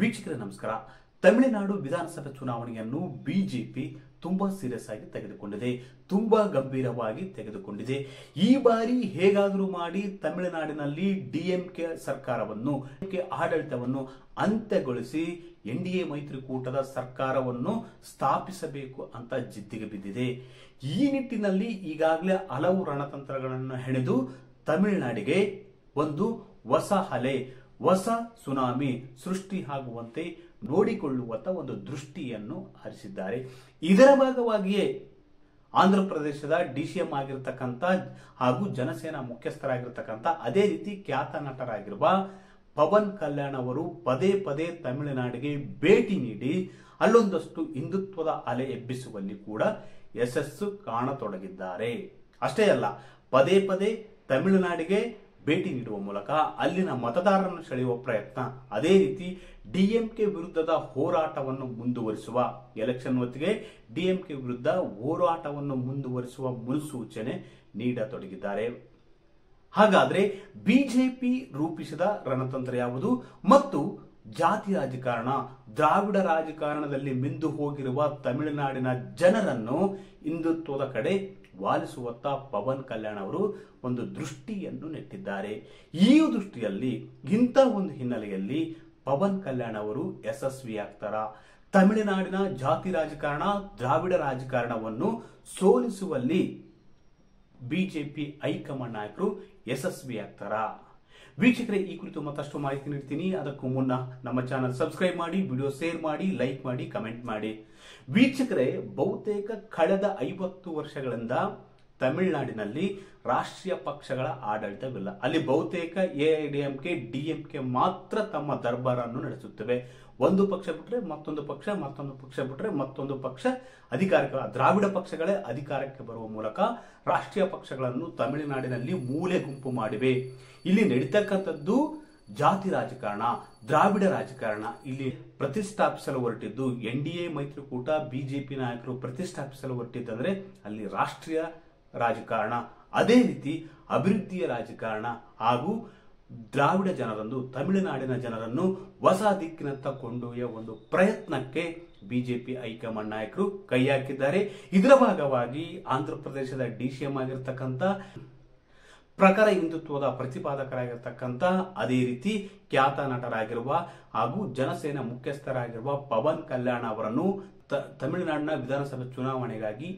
ವೀಕ್ಷಕರೇ ನಮಸ್ಕಾರ. ತಮಿಳುನಾಡು ವಿಧಾನಸಭೆ ಚುನಾವಣೆಯನ್ನು ಬಿಜೆಪಿ ತುಂಬಾ ಸೀರಿಯಸ್ ಆಗಿ ತೆಗೆದುಕೊಂಡಿದೆ, ತುಂಬಾ ಗಂಭೀರವಾಗಿ ತೆಗೆದುಕೊಂಡಿದೆ. ಈ ಬಾರಿ ಹೇಗಾದರೂ ಮಾಡಿ ತಮಿಳುನಾಡಿನಲ್ಲಿ ಡಿಎಂಕೆ ಸರ್ಕಾರವನ್ನು, ಆಡಳಿತವನ್ನು ಅಂತ್ಯಗೊಳಿಸಿ ಎನ್ಡಿಎ ಮೈತ್ರಿಕೂಟದ ಸರ್ಕಾರವನ್ನು ಸ್ಥಾಪಿಸಬೇಕು ಅಂತ ಜಿದ್ದಿಗೆ ಬಿದ್ದಿದೆ. ಈ ನಿಟ್ಟಿನಲ್ಲಿ ಈಗಾಗಲೇ ಹಲವು ರಣತಂತ್ರಗಳನ್ನು ಹೆಣೆದು ತಮಿಳುನಾಡಿಗೆ ಒಂದು ಹೊಸ ಅಲೆ, ಹೊಸ ಸುನಾಮಿ ಸೃಷ್ಟಿ ಆಗುವಂತೆ ನೋಡಿಕೊಳ್ಳುವಂತ ಒಂದು ದೃಷ್ಟಿಯನ್ನು ಹರಿಸಿದ್ದಾರೆ. ಇದರ ಭಾಗವಾಗಿಯೇ ಆಂಧ್ರ ಪ್ರದೇಶದ ಡಿಸಿಎಂ ಆಗಿರತಕ್ಕಂಥ ಹಾಗೂ ಜನಸೇನಾ ಮುಖ್ಯಸ್ಥರಾಗಿರ್ತಕ್ಕಂಥ ಅದೇ ರೀತಿ ಖ್ಯಾತ ನಟರಾಗಿರುವ ಪವನ್ ಕಲ್ಯಾಣ್ ಅವರು ಪದೇ ಪದೇ ತಮಿಳುನಾಡಿಗೆ ಭೇಟಿ ನೀಡಿ ಅಲ್ಲೊಂದಷ್ಟು ಹಿಂದುತ್ವದ ಅಲೆ ಎಬ್ಬಿಸುವಲ್ಲಿ ಕೂಡ ಯಶಸ್ಸು ಕಾಣತೊಡಗಿದ್ದಾರೆ. ಅಷ್ಟೇ ಅಲ್ಲ, ಪದೇ ಪದೇ ತಮಿಳುನಾಡಿಗೆ ಭೇಟಿ ನೀಡುವ ಮೂಲಕ ಅಲ್ಲಿನ ಮತದಾರರನ್ನು ಸೆಳೆಯುವ ಪ್ರಯತ್ನ, ಅದೇ ರೀತಿ ಡಿಎಂಕೆ ವಿರುದ್ಧದ ಹೋರಾಟವನ್ನು ಮುಂದುವರಿಸುವ, ಎಲೆಕ್ಷನ್ ಹೊತ್ತಿಗೆ ಡಿಎಂಕೆ ವಿರುದ್ಧ ಹೋರಾಟವನ್ನು ಮುಂದುವರಿಸುವ ಮುನ್ಸೂಚನೆ ನೀಡತೊಡಗಿದ್ದಾರೆ. ಹಾಗಾದ್ರೆ ಬಿಜೆಪಿ ರೂಪಿಸಿದ ರಣತಂತ್ರ ಯಾವುದು ಮತ್ತು ಜಾತಿ ರಾಜಕಾರಣ, ದ್ರಾವಿಡ ರಾಜಕಾರಣದಲ್ಲಿ ಮಿಂದು ಹೋಗಿರುವ ತಮಿಳುನಾಡಿನ ಜನರನ್ನು ಹಿಂದುತ್ವದ ಕಡೆ ವಾಲಿಸುವತ್ತ ಪವನ್ ಕಲ್ಯಾಣ್ ಅವರು ಒಂದು ದೃಷ್ಟಿಯನ್ನು ನೆಟ್ಟಿದ್ದಾರೆ. ಈ ದೃಷ್ಟಿಯಲ್ಲಿ ಇಂಥ ಒಂದು ಹಿನ್ನೆಲೆಯಲ್ಲಿ ಪವನ್ ಕಲ್ಯಾಣ್ ಅವರು ಯಶಸ್ವಿಯಾಗ್ತಾರ? ತಮಿಳುನಾಡಿನ ಜಾತಿ ರಾಜಕಾರಣ, ದ್ರಾವಿಡ ರಾಜಕಾರಣವನ್ನು ಸೋಲಿಸುವಲ್ಲಿ ಬಿಜೆಪಿ ಹೈಕಮಾಂಡ್ ನಾಯಕರು ಯಶಸ್ವಿಯಾಗ್ತಾರ? ವೀಕ್ಷಕರೇ, ಈ ಕುರಿತು ಮತ್ತಷ್ಟು ಮಾಹಿತಿ ನೀಡ್ತೀನಿ. ಅದಕ್ಕೂ ಮುನ್ನ ನಮ್ಮ ಚಾನಲ್ ಸಬ್ಸ್ಕ್ರೈಬ್ ಮಾಡಿ, ವಿಡಿಯೋ ಶೇರ್ ಮಾಡಿ, ಲೈಕ್ ಮಾಡಿ, ಕಮೆಂಟ್ ಮಾಡಿ. ವೀಕ್ಷಕರೇ, ಬಹುತೇಕ ಕಳೆದ 50 ವರ್ಷಗಳಿಂದ ತಮಿಳುನಾಡಿನಲ್ಲಿ ರಾಷ್ಟ್ರೀಯ ಪಕ್ಷಗಳ ಆಡಳಿತವಿಲ್ಲ. ಅಲ್ಲಿ ಬಹುತೇಕ ಎಐಡಿಎಂಕೆ, ಡಿಎಂಕೆ ಮಾತ್ರ ತಮ್ಮ ದರ್ಬಾರನ್ನು ನಡೆಸುತ್ತವೆ. ಒಂದು ಪಕ್ಷ ಬಿಟ್ರೆ ಮತ್ತೊಂದು ಪಕ್ಷ, ಮತ್ತೊಂದು ಪಕ್ಷ ಬಿಟ್ರೆ ಮತ್ತೊಂದು ಪಕ್ಷ ಅಧಿಕಾರಕ್ಕೆ, ದ್ರಾವಿಡ ಪಕ್ಷಗಳೇ ಅಧಿಕಾರಕ್ಕೆ ಬರುವ ಮೂಲಕ ರಾಷ್ಟ್ರೀಯ ಪಕ್ಷಗಳನ್ನು ತಮಿಳುನಾಡಿನಲ್ಲಿ ಮೂಲೆ ಗುಂಪು ಮಾಡಿವೆ. ಇಲ್ಲಿ ನಡೀತಕ್ಕಂಥದ್ದು ಜಾತಿ ರಾಜಕಾರಣ, ದ್ರಾವಿಡ ರಾಜಕಾರಣ. ಇಲ್ಲಿ ಪ್ರತಿಷ್ಠಾಪಿಸಲು ಹೊರಟಿದ್ದು ಎನ್ಡಿಎ ಮೈತ್ರಿಕೂಟ, ಬಿಜೆಪಿ ನಾಯಕರು ಪ್ರತಿಷ್ಠಾಪಿಸಲು ಹೊರಟಿದ್ದಂದ್ರೆ ಅಲ್ಲಿ ರಾಷ್ಟ್ರೀಯ ರಾಜಕಾರಣ, ಅದೇ ರೀತಿ ಅಭಿವೃದ್ಧಿಯ ರಾಜಕಾರಣ ಹಾಗೂ ದ್ರಾವಿಡ ಜನರನ್ನು, ತಮಿಳುನಾಡಿನ ಜನರನ್ನು ಹೊಸ ದಿಕ್ಕಿನತ್ತ ಕೊಂಡೊಯ್ಯುವ ಒಂದು ಪ್ರಯತ್ನಕ್ಕೆ ಬಿಜೆಪಿ ಹೈಕಮಾಂಡ್ ನಾಯಕರು ಕೈ ಹಾಕಿದ್ದಾರೆ. ಇದರ ಭಾಗವಾಗಿ ಆಂಧ್ರ ಪ್ರದೇಶದ ಡಿಸಿಎಂ ಆಗಿರ್ತಕ್ಕಂಥ, ಪ್ರಖರ ಹಿಂದುತ್ವದ ಪ್ರತಿಪಾದಕರಾಗಿರ್ತಕ್ಕಂಥ, ಅದೇ ರೀತಿ ಖ್ಯಾತ ನಟರಾಗಿರುವ ಹಾಗೂ ಜನಸೇನಾ ಮುಖ್ಯಸ್ಥರಾಗಿರುವ ಪವನ್ ಕಲ್ಯಾಣ್ ಅವರನ್ನು ತಮಿಳುನಾಡಿನ ವಿಧಾನಸಭೆ ಚುನಾವಣೆಗಾಗಿ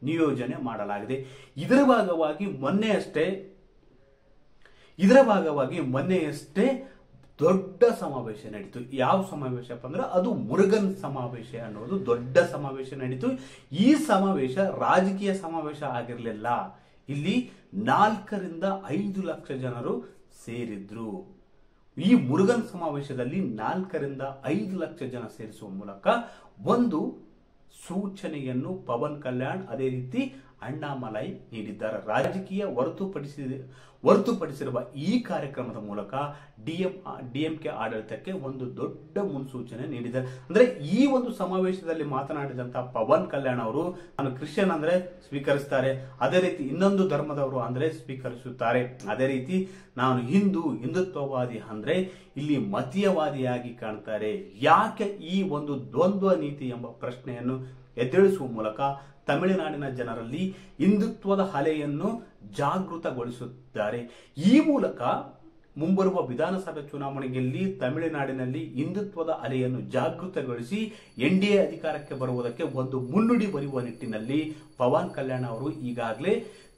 ನಿಯೋಜನೆ ಮಾಡಲಾಗಿದೆ. ಇದರ ಭಾಗವಾಗಿ ಮೊನ್ನೆಯಷ್ಟೇ ದೊಡ್ಡ ಸಮಾವೇಶ ನಡೀತು. ಯಾವ ಸಮಾವೇಶಪ್ಪ ಅಂದ್ರೆ ಅದು ಮುರುಗನ್ ಸಮಾವೇಶ ಅನ್ನೋದು ದೊಡ್ಡ ಸಮಾವೇಶ ನಡೀತು. ಈ ಸಮಾವೇಶ ರಾಜಕೀಯ ಸಮಾವೇಶ ಆಗಿರಲಿಲ್ಲ. ಇಲ್ಲಿ 4 ರಿಂದ 5 ಲಕ್ಷ ಜನರು ಸೇರಿದ್ರು. ಈ ಮುರುಗನ್ ಸಮಾವೇಶದಲ್ಲಿ 4 ರಿಂದ 5 ಲಕ್ಷ ಜನ ಸೇರಿಸುವ ಮೂಲಕ ಒಂದು ಸೂಚನೆಯನ್ನು ಪವನ್ ಕಲ್ಯಾಣ್ ಅದೇ ರೀತಿ ಅಣ್ಣಾಮಲೈ ನೀಡಿದ್ದಾರೆ. ರಾಜಕೀಯ ಹೊರತುಪಡಿಸಿರುವ ಈ ಕಾರ್ಯಕ್ರಮದ ಮೂಲಕ ಡಿಎಂಕೆ ಆಡಳಿತಕ್ಕೆ ಒಂದು ದೊಡ್ಡ ಮುನ್ಸೂಚನೆ ನೀಡಿದ್ದಾರೆ. ಅಂದ್ರೆ ಈ ಒಂದು ಸಮಾವೇಶದಲ್ಲಿ ಮಾತನಾಡಿದಂತಹ ಪವನ್ ಕಲ್ಯಾಣ್ ಅವರು, ನಾನು ಕ್ರಿಶ್ಚಿಯನ್ ಅಂದ್ರೆ ಸ್ವೀಕರಿಸ್ತಾರೆ, ಅದೇ ರೀತಿ ಇನ್ನೊಂದು ಧರ್ಮದವರು ಅಂದ್ರೆ ಸ್ವೀಕರಿಸುತ್ತಾರೆ, ಅದೇ ರೀತಿ ನಾನು ಹಿಂದುತ್ವವಾದಿ ಅಂದ್ರೆ ಇಲ್ಲಿ ಮತೀಯವಾದಿಯಾಗಿ ಕಾಣ್ತಾರೆ. ಯಾಕೆ ಈ ಒಂದು ದ್ವಂದ್ವ ನೀತಿ ಎಂಬ ಪ್ರಶ್ನೆಯನ್ನು ಎದ್ದೇಳಿಸುವ ಮೂಲಕ ತಮಿಳುನಾಡಿನ ಜನರಲ್ಲಿ ಹಿಂದುತ್ವದ ಅಲೆಯನ್ನು ಜಾಗೃತಗೊಳಿಸುತ್ತಾರೆ. ಈ ಮೂಲಕ ಮುಂಬರುವ ವಿಧಾನಸಭೆ ಚುನಾವಣೆಯಲ್ಲಿ ತಮಿಳುನಾಡಿನಲ್ಲಿ ಹಿಂದುತ್ವದ ಅಲೆಯನ್ನು ಜಾಗೃತಗೊಳಿಸಿ ಎನ್ಡಿಎ ಅಧಿಕಾರಕ್ಕೆ ಬರುವುದಕ್ಕೆ ಒಂದು ಮುನ್ನುಡಿ ಬರೆಯುವ ನಿಟ್ಟಿನಲ್ಲಿ ಪವನ್ ಕಲ್ಯಾಣ್ ಅವರು ಈಗಾಗಲೇ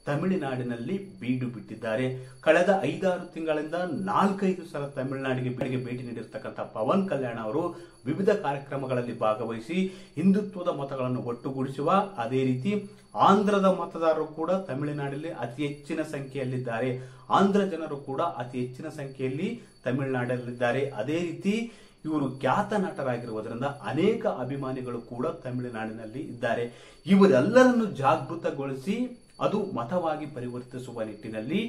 ತಮಿಳುನಾಡಿನಲ್ಲಿ ಬೀಡು ಬಿಟ್ಟಿದ್ದಾರೆ. ಕಳೆದ 5-6 ತಿಂಗಳಿಂದ 4-5 ಸಲ ತಮಿಳುನಾಡಿಗೆ ಭೇಟಿ ನೀಡಿರ್ತಕ್ಕಂಥ ಪವನ್ ಕಲ್ಯಾಣ್ ಅವರು ವಿವಿಧ ಕಾರ್ಯಕ್ರಮಗಳಲ್ಲಿ ಭಾಗವಹಿಸಿ ಹಿಂದುತ್ವದ ಮತಗಳನ್ನು ಒಟ್ಟುಗೂಡಿಸುವ, ಅದೇ ರೀತಿ ಆಂಧ್ರದ ಮತದಾರರು ಕೂಡ ತಮಿಳುನಾಡಿನಲ್ಲಿ ಅತಿ ಹೆಚ್ಚಿನ ಸಂಖ್ಯೆಯಲ್ಲಿದ್ದಾರೆ. ಆಂಧ್ರ ಜನರು ಕೂಡ ಅತಿ ಹೆಚ್ಚಿನ ಸಂಖ್ಯೆಯಲ್ಲಿ ತಮಿಳುನಾಡಲ್ಲಿದ್ದಾರೆ. ಅದೇ ರೀತಿ ಇವರು ಖ್ಯಾತ ನಟರಾಗಿರುವುದರಿಂದ ಅನೇಕ ಅಭಿಮಾನಿಗಳು ಕೂಡ ತಮಿಳುನಾಡಿನಲ್ಲಿ ಇದ್ದಾರೆ. ಇವರೆಲ್ಲರನ್ನು ಜಾಗೃತಗೊಳಿಸಿ ಅದು ಮತವಾಗಿ ಪರಿವರ್ತಿಸುವ ನಿಟ್ಟಿನಲ್ಲಿ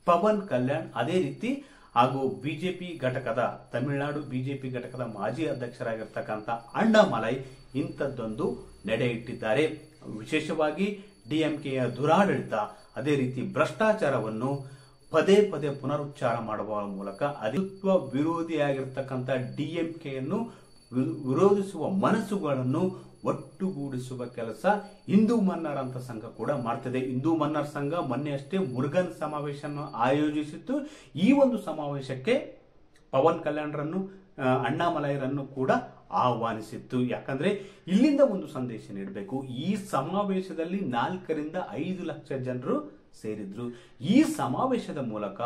ಪವನ್ ಕಲ್ಯಾಣ್ ಅದೇ ರೀತಿ ಹಾಗೂ ಬಿಜೆಪಿ ಘಟಕದ, ತಮಿಳುನಾಡು ಬಿಜೆಪಿ ಘಟಕದ ಮಾಜಿ ಅಧ್ಯಕ್ಷರಾಗಿರ್ತಕ್ಕಂಥ ಅಣ್ಣಾಮಲೈ ಇಂಥದ್ದೊಂದು ನಡೆ ಇಟ್ಟಿದ್ದಾರೆ. ವಿಶೇಷವಾಗಿ ಡಿಎಂಕೆಯ ದುರಾಡಳಿತ, ಅದೇ ರೀತಿ ಭ್ರಷ್ಟಾಚಾರವನ್ನು ಪದೇ ಪದೇ ಪುನರುಚ್ಚಾರ ಮಾಡುವ ಮೂಲಕ ಅಧಿಕೃತ ವಿರೋಧಿಯಾಗಿರ್ತಕ್ಕಂಥ ಡಿಎಂಕೆಯನ್ನು ವಿರೋಧಿಸುವ ಮನಸ್ಸುಗಳನ್ನು ಒಟ್ಟುಗೂಡಿಸುವ ಕೆಲಸ ಹಿಂದೂ ಮನ್ನರ್ ಅಂತ ಸಂಘ ಕೂಡ ಮಾಡ್ತಿದೆ. ಹಿಂದೂ ಮನ್ನರ್ ಸಂಘ ಮೊನ್ನೆ ಅಷ್ಟೇ ಮುರುಗನ್ ಸಮಾವೇಶವನ್ನು ಆಯೋಜಿಸಿತ್ತು. ಈ ಒಂದು ಸಮಾವೇಶಕ್ಕೆ ಪವನ್ ಕಲ್ಯಾಣ್ರನ್ನು ಅಣ್ಣಾಮಲೈರನ್ನು ಕೂಡ ಆಹ್ವಾನಿಸಿತ್ತು. ಯಾಕಂದ್ರೆ ಇಲ್ಲಿಂದ ಒಂದು ಸಂದೇಶ ನೀಡಬೇಕು. ಈ ಸಮಾವೇಶದಲ್ಲಿ 4 ರಿಂದ 5 ಲಕ್ಷ ಜನರು ಸೇರಿದ್ರು. ಈ ಸಮಾವೇಶದ ಮೂಲಕ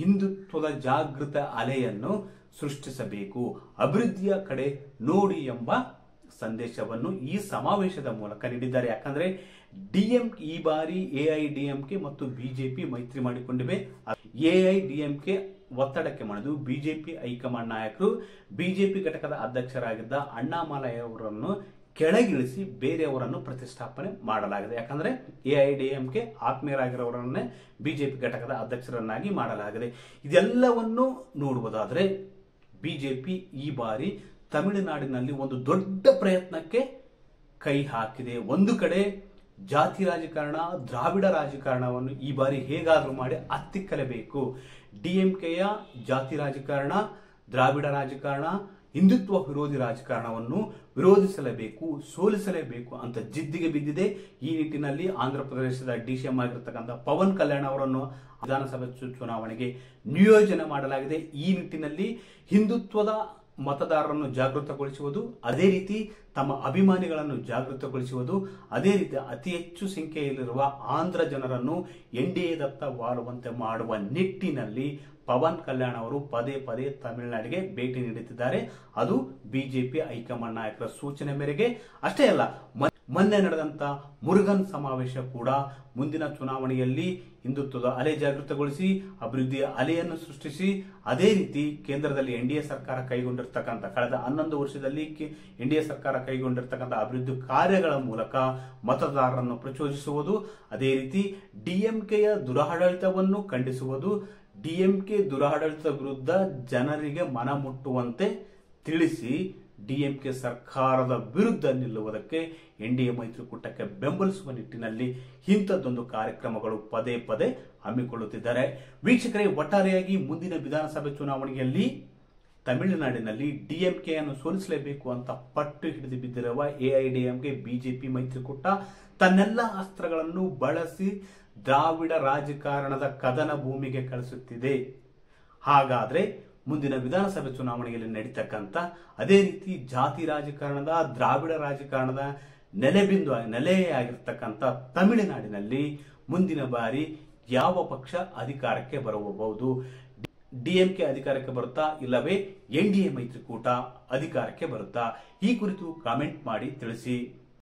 ಹಿಂದುತ್ವದ ಜಾಗೃತ ಅಲೆಯನ್ನು ಸೃಷ್ಟಿಸಬೇಕು, ಅಭಿವೃದ್ಧಿಯ ಕಡೆ ನೋಡಿ ಎಂಬ ಸಂದೇಶವನ್ನು ಈ ಸಮಾವೇಶದ ಮೂಲಕ ನೀಡಿದ್ದಾರೆ. ಯಾಕಂದ್ರೆ ಈ ಬಾರಿ ಎಐಡಿಎಂಕೆ ಮತ್ತು ಬಿಜೆಪಿ ಮೈತ್ರಿ ಮಾಡಿಕೊಂಡಿವೆ. ಎಐಡಿಎಂಕೆ ಒತ್ತಡಕ್ಕೆ ಮಣಿದು ಬಿಜೆಪಿ ಹೈಕಮಾಂಡ್ ನಾಯಕರು ಬಿಜೆಪಿ ಘಟಕದ ಅಧ್ಯಕ್ಷರಾಗಿದ್ದ ಅಣ್ಣಾಮಲೈ ಅವರನ್ನು ಕೆಳಗಿಳಿಸಿ ಬೇರೆಯವರನ್ನು ಪ್ರತಿಷ್ಠಾಪನೆ ಮಾಡಲಾಗಿದೆ. ಯಾಕಂದ್ರೆ ಎಐಡಿಎಂಕೆ ಆತ್ಮೀಯರಾಗಿರೋರನ್ನೇ ಬಿಜೆಪಿ ಘಟಕದ ಅಧ್ಯಕ್ಷರನ್ನಾಗಿ ಮಾಡಲಾಗಿದೆ. ಇದೆಲ್ಲವನ್ನು ನೋಡುವುದಾದ್ರೆ ಬಿಜೆಪಿ ಈ ಬಾರಿ ತಮಿಳುನಾಡಿನಲ್ಲಿ ಒಂದು ದೊಡ್ಡ ಪ್ರಯತ್ನಕ್ಕೆ ಕೈ ಹಾಕಿದೆ. ಒಂದು ಕಡೆ ಜಾತಿ ರಾಜಕಾರಣ, ದ್ರಾವಿಡ ರಾಜಕಾರಣವನ್ನು ಈ ಬಾರಿ ಹೇಗಾದ್ರೂ ಮಾಡಿ ಹತ್ತಿಕ್ಕಲೇಬೇಕು. ಡಿಎಂಕೆಯ ಜಾತಿ ರಾಜಕಾರಣ, ದ್ರಾವಿಡ ರಾಜಕಾರಣ, ಹಿಂದುತ್ವ ವಿರೋಧಿ ರಾಜಕಾರಣವನ್ನು ವಿರೋಧಿಸಲೇಬೇಕು, ಸೋಲಿಸಲೇಬೇಕು ಅಂತ ಜಿದ್ದಿಗೆ ಬಿದ್ದಿದೆ. ಈ ನಿಟ್ಟಿನಲ್ಲಿ ಆಂಧ್ರ ಪ್ರದೇಶದ ಡಿಸಿಎಂ ಆಗಿರ್ತಕ್ಕಂಥ ಪವನ್ ಕಲ್ಯಾಣ್ ಅವರನ್ನು ವಿಧಾನಸಭೆ ಚುನಾವಣೆಗೆ ನಿಯೋಜನೆ ಮಾಡಲಾಗಿದೆ. ಈ ನಿಟ್ಟಿನಲ್ಲಿ ಹಿಂದುತ್ವದ ಮತದಾರರನ್ನು ಜಾಗೃತಗೊಳಿಸುವುದು, ಅದೇ ರೀತಿ ತಮ್ಮ ಅಭಿಮಾನಿಗಳನ್ನು ಜಾಗೃತಗೊಳಿಸುವುದು, ಅದೇ ರೀತಿ ಅತಿ ಹೆಚ್ಚು ಸಂಖ್ಯೆಯಲ್ಲಿರುವ ಆಂಧ್ರ ಜನರನ್ನು ಎನ್ಡಿಎದತ್ತ ವಾಲುವಂತೆ ಮಾಡುವ ನಿಟ್ಟಿನಲ್ಲಿ ಪವನ್ ಕಲ್ಯಾಣ್ ಅವರು ಪದೇ ಪದೇ ತಮಿಳುನಾಡಿಗೆ ಭೇಟಿ ನೀಡುತ್ತಿದ್ದಾರೆ. ಅದು ಬಿಜೆಪಿ ಹೈಕಮಾಂಡ್ ನಾಯಕರ ಸೂಚನೆ ಮೇರೆಗೆ. ಅಷ್ಟೇ ಅಲ್ಲ, ಮೊನ್ನೆ ನಡೆದಂತ ಮುರುಗನ್ ಸಮಾವೇಶ ಕೂಡ ಮುಂದಿನ ಚುನಾವಣೆಯಲ್ಲಿ ಹಿಂದುತ್ವದ ಅಲೆ ಜಾಗೃತಗೊಳಿಸಿ ಅಭಿವೃದ್ಧಿಯ ಅಲೆಯನ್ನು ಸೃಷ್ಟಿಸಿ, ಅದೇ ರೀತಿ ಕೇಂದ್ರದಲ್ಲಿ ಎನ್ಡಿಎ ಸರ್ಕಾರ ಕೈಗೊಂಡಿರ್ತಕ್ಕಂಥ ಕಳೆದ 11 ವರ್ಷದಲ್ಲಿ ಎನ್ಡಿಎ ಸರ್ಕಾರ ಕೈಗೊಂಡಿರ್ತಕ್ಕಂಥ ಅಭಿವೃದ್ಧಿ ಕಾರ್ಯಗಳ ಮೂಲಕ ಮತದಾರರನ್ನು ಪ್ರಚೋದಿಸುವುದು, ಅದೇ ರೀತಿ ಡಿಎಂಕೆಯ ದುರಾಡಳಿತವನ್ನು ಖಂಡಿಸುವುದು, ಡಿಎಂಕೆ ದುರಾಡಳಿತದ ವಿರುದ್ಧ ಜನರಿಗೆ ಮನ ಮುಟ್ಟುವಂತೆ ತಿಳಿಸಿ ಡಿಎಂಕೆ ಸರ್ಕಾರದ ವಿರುದ್ಧ ನಿಲ್ಲುವುದಕ್ಕೆ ಎನ್ಡಿಎ ಮೈತ್ರಿಕೂಟಕ್ಕೆ ಬೆಂಬಲಿಸುವ ನಿಟ್ಟಿನಲ್ಲಿ ಇಂಥದ್ದೊಂದು ಕಾರ್ಯಕ್ರಮಗಳು ಪದೇ ಪದೇ ಹಮ್ಮಿಕೊಳ್ಳುತ್ತಿದ್ದಾರೆ. ವೀಕ್ಷಕರೇ, ಒಟ್ಟಾರೆಯಾಗಿ ಮುಂದಿನ ವಿಧಾನಸಭೆ ಚುನಾವಣೆಯಲ್ಲಿ ತಮಿಳುನಾಡಿನಲ್ಲಿ ಡಿಎಂಕೆಯನ್ನು ಸೋಲಿಸಲೇಬೇಕು ಅಂತ ಪಟ್ಟು ಹಿಡಿದು ಬಿದ್ದಿರುವ ಎಐಡಿಎಂಕೆ ಬಿಜೆಪಿ ಮೈತ್ರಿಕೂಟ ತನ್ನೆಲ್ಲ ಅಸ್ತ್ರಗಳನ್ನು ಬಳಸಿ ದ್ರಾವಿಡ ರಾಜಕಾರಣದ ಕದನ ಭೂಮಿಗೆ ಕಳಿಸುತ್ತಿದೆ. ಹಾಗಾದ್ರೆ ಮುಂದಿನ ವಿಧಾನಸಭೆ ಚುನಾವಣೆಯಲ್ಲಿ ನಡೀತಕ್ಕಂಥ ಅದೇ ರೀತಿ ಜಾತಿ ರಾಜಕಾರಣದ, ದ್ರಾವಿಡ ರಾಜಕಾರಣದ ನೆಲೆಯಾಗಿರ್ತಕ್ಕಂಥ ತಮಿಳುನಾಡಿನಲ್ಲಿ ಮುಂದಿನ ಬಾರಿ ಯಾವ ಪಕ್ಷ ಅಧಿಕಾರಕ್ಕೆ ಬರಬಹುದು? ಡಿಎಂಕೆ ಅಧಿಕಾರಕ್ಕೆ ಬರುತ್ತಾ, ಇಲ್ಲವೇ ಎನ್ಡಿಎ ಮೈತ್ರಿಕೂಟ ಅಧಿಕಾರಕ್ಕೆ ಬರುತ್ತಾ? ಈ ಕುರಿತು ಕಾಮೆಂಟ್ ಮಾಡಿ ತಿಳಿಸಿ.